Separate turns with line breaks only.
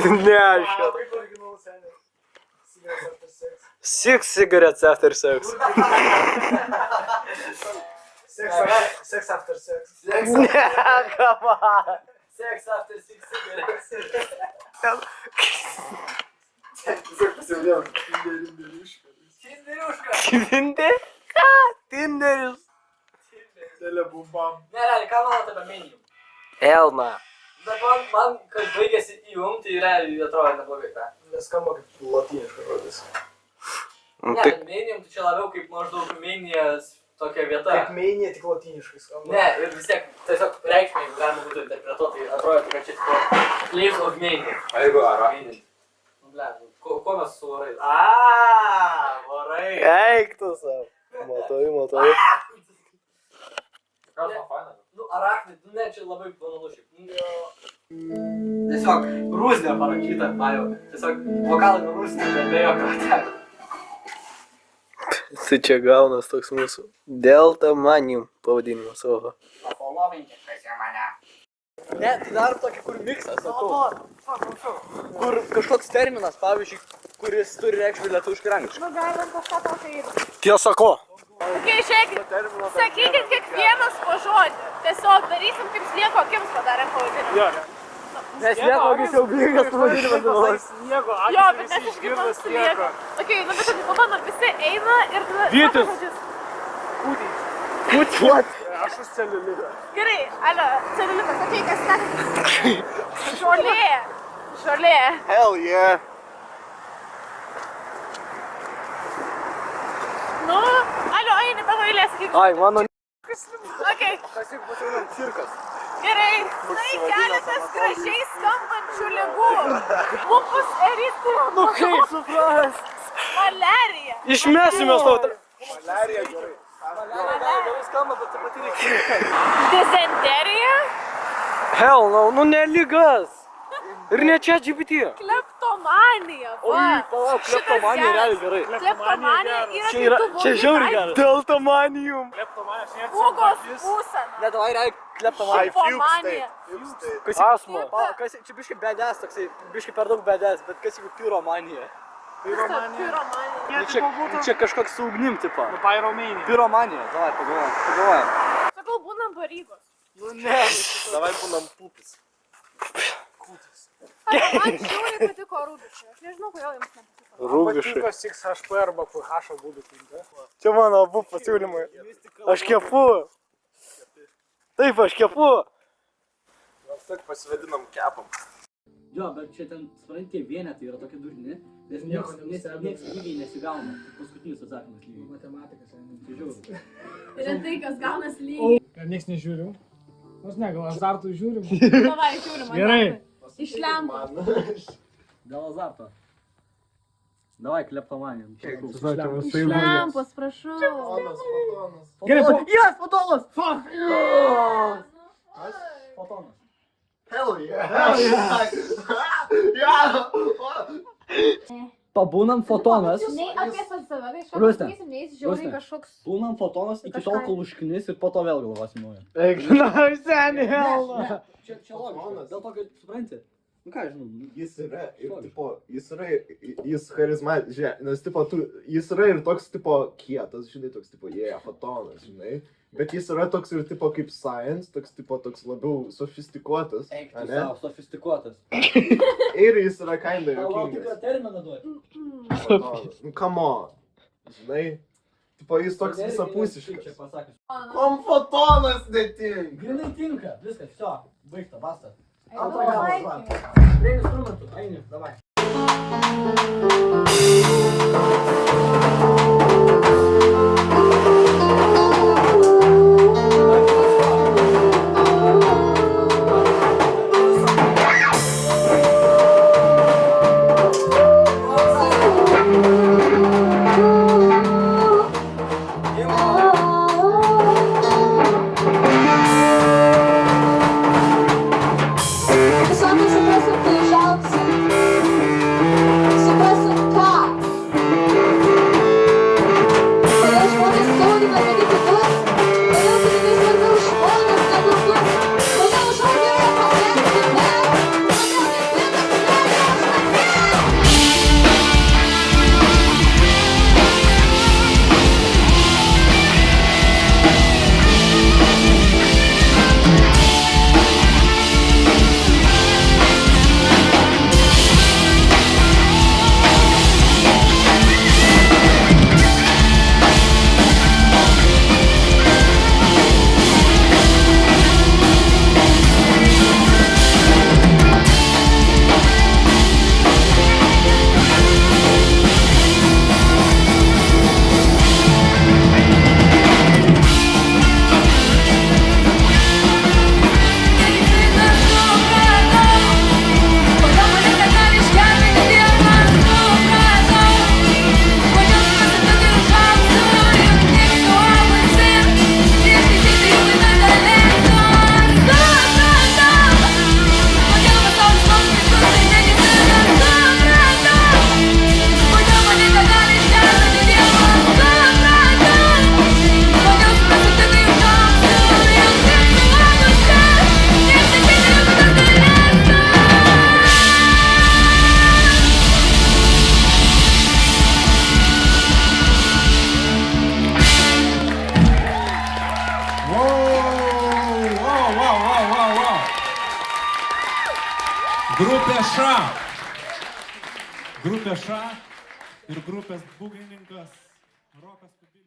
Ne, aš jau.
Kaip originalus seniai. Cigarettes after sex.
6 cigarettes after sex.
Sex after sex.
Ne, come on.
Sex after 6 cigarettes.
Tiesiog pasivaidėjom.
Tinderiuška.
Tinder? Ką? Tinderis.
Dėlė bumbam.
Ne, realiai, ką manote apie Medium?
Elna.
Bet man kai baigėsi įjungti, tai realiai atrodo neblogai, ta?
Neskamba kaip lotyniška žodis.
Ne, bet Medium tai čia labiau kaip maždaug Mainijas tokia vieta.
Kaip mainė, tik lotyniškai skamba.
Ne, ir vis tiek tiesiog reikšmė, jeigu galima būtų interpretuoti, tai atrodo, kad čia tipo Place of Mania.
A jeigu ara?
Nu, ble, ko mes su varais? Aaaa, varai.
Eik tu savo. Matoju.
Kas man faina?
Nu, arachnid, ne, čia labai banalu šiaip. Tiesiog Rusnė parašyta, majau. Tiesiog vokalai nuo Rusnė, bet be jokio teko.
Tai čia gaunas toks mūsų Delta Manium pavadinimas, oho.
Papolovinkit, kas jie mane. Ne, tai darom tokį, kur miksas, sakau. Kur kažkoks terminas, pavyzdžiui, kuris turi reikšmę lietuviškai ir angliškai.
Nu, galim kažką tokio ir.
Tiesa ko?
Okay, žiūrėkit, sakykit kiekvienas po žodį. Tiesiog darysim, kaip slieko akims padarėm pavadinimą.
Jo,
Nes lieko akis jau blygas pavadinimas galvos.
Sniego,
Jo,
akis
bet
visi
mes
išgirdo
išgirdom
slieko.
slieko. Okay, nu bet taip pabandom, visi eina ir tada...
Vytis.
Kūdys.
What?
Aš už celiulitą.
Gerai, alio, celiulitas, okei, kas ten? Žolė.
Hell yeah.
Nu, alio, eini, tavo eilė, sakyk.
Ai, mano
Okei,
Kas juk pasiūlėm cirkas.
gerai. Tai keletas gražiai skambančių ligų. Lupus eritema.
Nu kaip supras?
Maliarija.
Išmesime savo.
Maliarija gerai.
Gerai skamba, bet taip pat reikia.
Dizenterija.
Hell no, nu ne lygas. Ir ne čia GPT.
Kleptomanija.
Palauk, kleptomanija realiai gerai.
Kleptomanija yra
Čia yra, čia žiauriai geras. Delta Manium.
Kleptomanija, aš neatsimenu.
Pūgos būsena.
Ne, davai realiai kleptomanija.
Hipomanija.
Asmo.
Kas čia biškai bėdės toksai, biškai per daug bėdės, bet kas jeigu pyromanija?
Piromanija.
Čia kažkoks su ugnim tipo.
Nu, pyromanija.
Pyromanija, davai pagalvojam.
Sakau, būnam barygos.
Nu ne.
Davai būnam pupis.
Man žiauriai patiko rūbiškai. Aš nežinau, kodėl jums nepatiko.
Rūbiškai.
Patiko 6HP arba PH būdų tinka.
Čia mano abu pasiūlymai. Aš kepu. Taip, aš kepu.
Mes tik pasivadinam kepam.
Jo, bet čia ten, supranti, tie vienetai yra tokie durni, nes nieks lygiai nesigauna. Paskutinis atsakymas lygiai.
Matematikas.
Čia žiauru.
Ir tai, kas gaunas lygiai.
Ar nieks nežiūrim? Nors ne, gal azartų žiūrim.
Davai, žiūrim.
Gerai.
Iš lempo.
Dėl azarto. Davai kleptomanija.
Iš lempos, prašau.
Gerai,
Yes, fotonas!
Fotonas.
Hell yeah!
Pabūnam fotonas.
Nei apie save, tai iš karto
Rusne.
sakysim, neįs žiauriai
Rusne.
kažkoks...
Būnam fotonas iki tol, kol užknis ir po to vėl galvosim naują.
Eik, na, seniai, hell no.
Čia logiška. Dėl to, kad supranti. Nu ką, žinau.
Jis yra ir tipo, jis charizmatiškas, žinai, nes tipo, jis yra ir toks tipo kietas, žinai, toks tipo, fotonas, žinai. Bet jis yra toks ir tipo kaip science, toks tipo, toks labiau sofistikuotas,
Eik, tu
ane?
savo, sofistikuotas.
Ir jis yra kinda
Tau tikrą
juokingas.
terminą duoti.
Fotonas. Nu, come on. Žinai, tipo, jis toks
Kaip čia
visapusiškas.
pasakius.
Kom fotonas netinka.
Grinai tinka. Viskas, viso. Baigta, basta.
Antrą
Prie instrumentų. Eini, davai.
Só não suprassumo que já suprassumo
Grupė Ša. Grupė Ša ir grupės būgnininkas Rokas Kubilius.